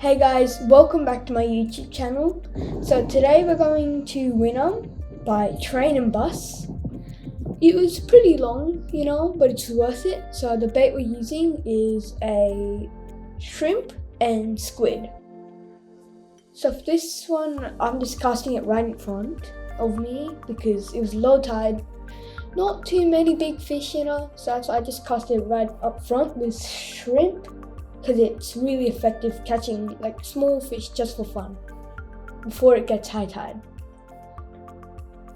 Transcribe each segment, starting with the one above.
Hey guys, welcome back to my YouTube channel. So today we're going to Wynnum by train and bus. It was pretty long, but it's worth it. So the bait we're using is a shrimp and squid. So for this one, I'm just casting it right in front of me because it was low tide. Not too many big fish, so that's why I just cast it right up front with shrimp. Because it's really effective catching like small fish just for fun before it gets high tide.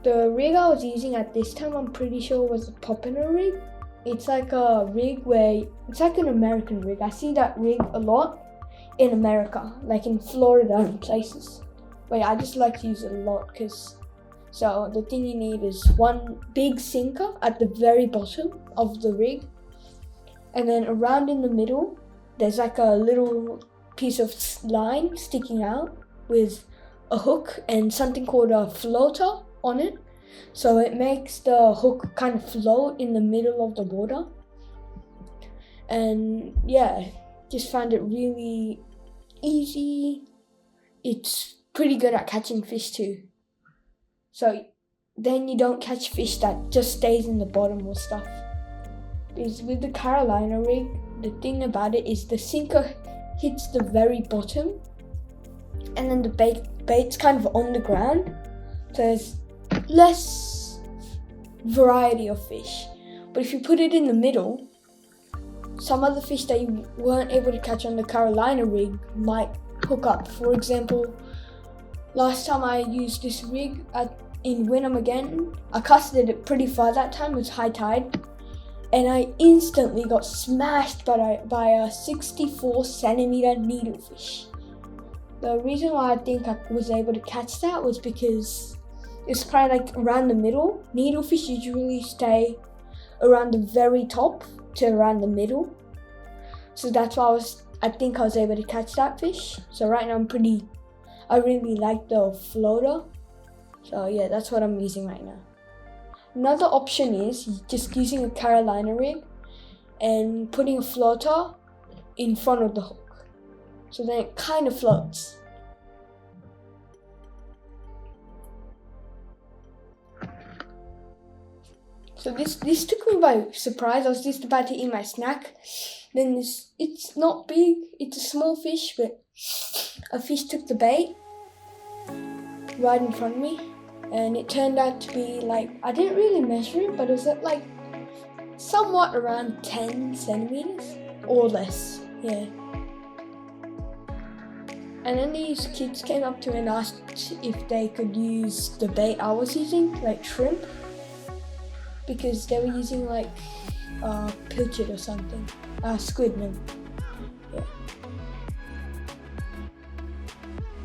The rig I was using at this time, I'm pretty sure, was a popper rig. It's like a rig where it's like an American rig. I see that rig a lot in America, like in Florida and places. But yeah, I just like to use it a lot so the thing you need is one big sinker at the very bottom of the rig, and then around in the middle there's like a little piece of line sticking out with a hook and something called a floater on it. So it makes the hook kind of float in the middle of the water. And yeah, just found it really easy. It's pretty good at catching fish too. So then you don't catch fish that just stays in the bottom or stuff. Because with the Carolina rig, the thing about it is the sinker hits the very bottom and then the bait's kind of on the ground, so there's less variety of fish. But if you put it in the middle, some other fish that you weren't able to catch on the Carolina rig might hook up. For example, last time I used this rig in Wynnum again, I casted it pretty far that time, it was high tide. And I instantly got smashed by a 64 centimeter needlefish. The reason why I think I was able to catch that was because it's kind of like around the middle. Needlefish usually stay around the very top to around the middle. So that's why I think I was able to catch that fish. So right now I really like the floater. So yeah, that's what I'm using right now. Another option is just using a Carolina rig and putting a floater in front of the hook. So then it kind of floats. So this took me by surprise. I was just about to eat my snack. Then it's not big, it's a small fish, but a fish took the bait right in front of me. And it turned out to be like, I didn't really measure it, but it was at like somewhat around 10 centimeters or less, yeah. And then these kids came up to me and asked if they could use the bait I was using, like shrimp, because they were using like pilchard or something, squid, no.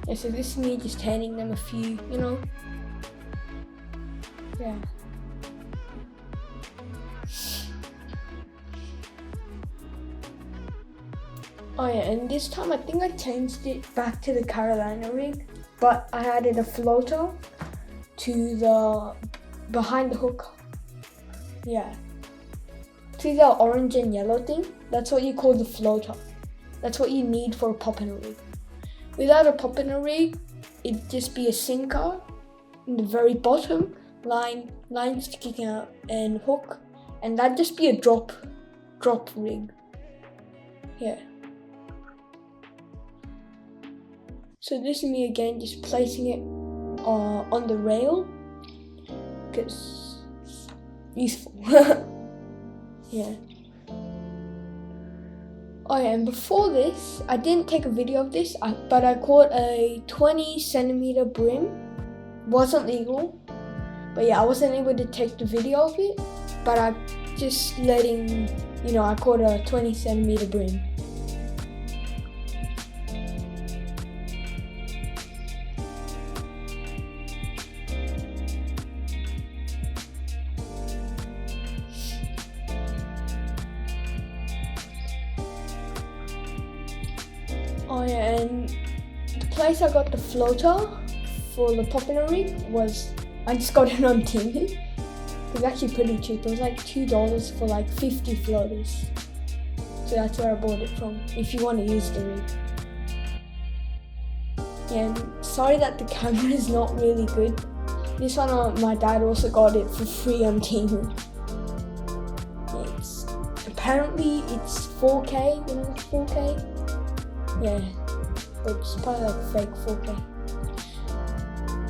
Yeah, so this is me just handing them a few, Yeah. Oh yeah, and this time I think I changed it back to the Carolina rig, but I added a floater to the behind the hook. Yeah. See the orange and yellow thing? That's what you call the floater. That's what you need for a popper rig. Without a popper rig, it'd just be a sinker in the very bottom, line sticking out, and hook, and that'd just be a drop rig. Yeah. So this is me again, just placing it on the rail because it's useful. Yeah. Oh yeah, and before this, I didn't take a video of this, but I caught a 20 centimeter bream. Wasn't legal. But yeah, I wasn't able to take the video of it, but I just letting, I caught a 20 centimeter bream. Oh yeah, and the place I got the floater for the popper rig was, I just got it on Temu. It was actually pretty cheap. It was like $2 for like 50 floaters. So that's where I bought it from, if you want to use the rig. Yeah, and sorry that the camera is not really good. This one, my dad also got it for free on Temu. Yeah, apparently it's 4K, you know, 4K? Yeah, but it's probably like fake 4K.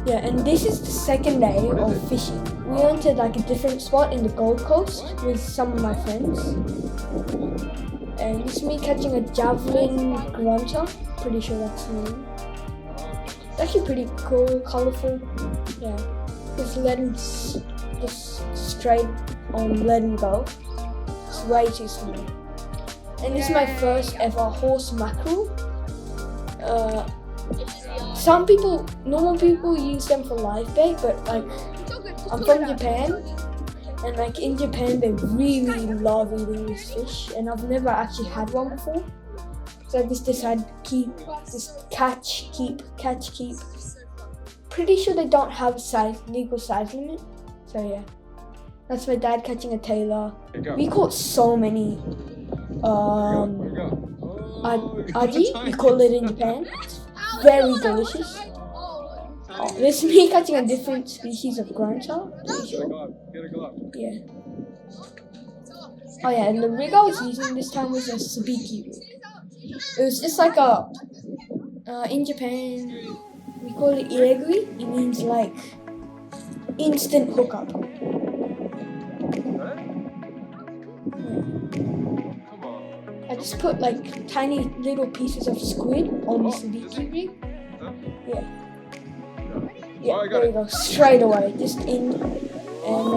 Yeah, and this is the second day of fishing. We went to like a different spot in the Gold Coast with some of my friends. And this is me catching a javelin grunter. Pretty sure that's the name. It's actually pretty cool, colourful. Yeah, just let him just straight on let him go. It's way too small. And this is my first ever horse mackerel. Some people, normal people use them for live bait, but like I'm from Japan, and like in Japan they really love eating this fish, and I've never actually had one before. So I just decided to catch, keep. Pretty sure they don't have a legal size limit. So yeah, that's my dad catching a tailor. We caught so many aji, we call it in Japan. Very delicious. Oh, this is me catching a different species of grunter. Yeah. Oh yeah, and the rig I was using this time was a sabiki rig. It was just like a, in Japan, we call it iregui. It means like instant hookup. I just put like tiny little pieces of squid on the sabiki rig. Yeah. Yeah, there we go. Straight away, just in, and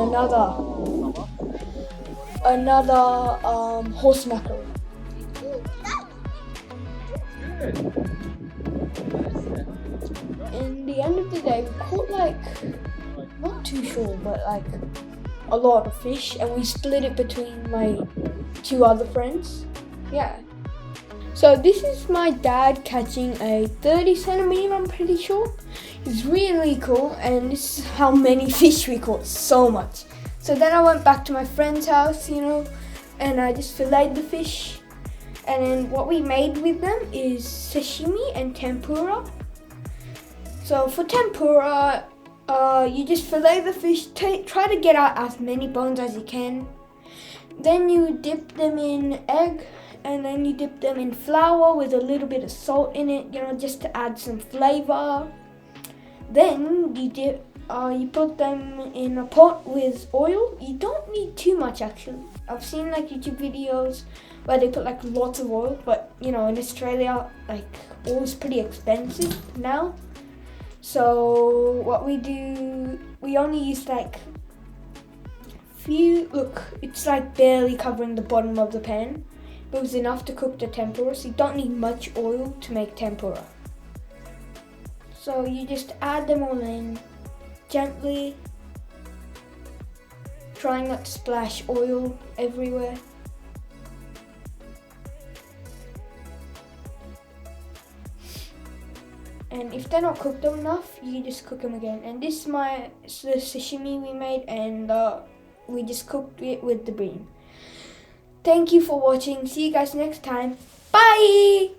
another horse mackerel. In the end of the day, we caught like, not too sure, but like a lot of fish, and we split it between my 2 other friends. Yeah. So this is my dad catching a 30 centimeter, I'm pretty sure. It's really cool, and this is how many fish we caught, so much. So then I went back to my friend's house, you know, and I just filleted the fish. And then what we made with them is sashimi and tempura. So for tempura, you just fillet the fish, try to get out as many bones as you can. Then you dip them in egg, and then you dip them in flour with a little bit of salt in it, you know, just to add some flavor. Then you put them in a pot with oil. You don't need too much actually. I've seen like YouTube videos where they put like lots of oil, but you know, in Australia, like oil is pretty expensive now. So what we do, we only use like look, it's like barely covering the bottom of the pan. It was enough to cook the tempura, so you don't need much oil to make tempura. So you just add them all in gently, trying not to splash oil everywhere. And if they're not cooked enough, you just cook them again. And this is the sashimi we made, and we just cooked it with the Bream. Thank you for watching. See you guys next time. Bye!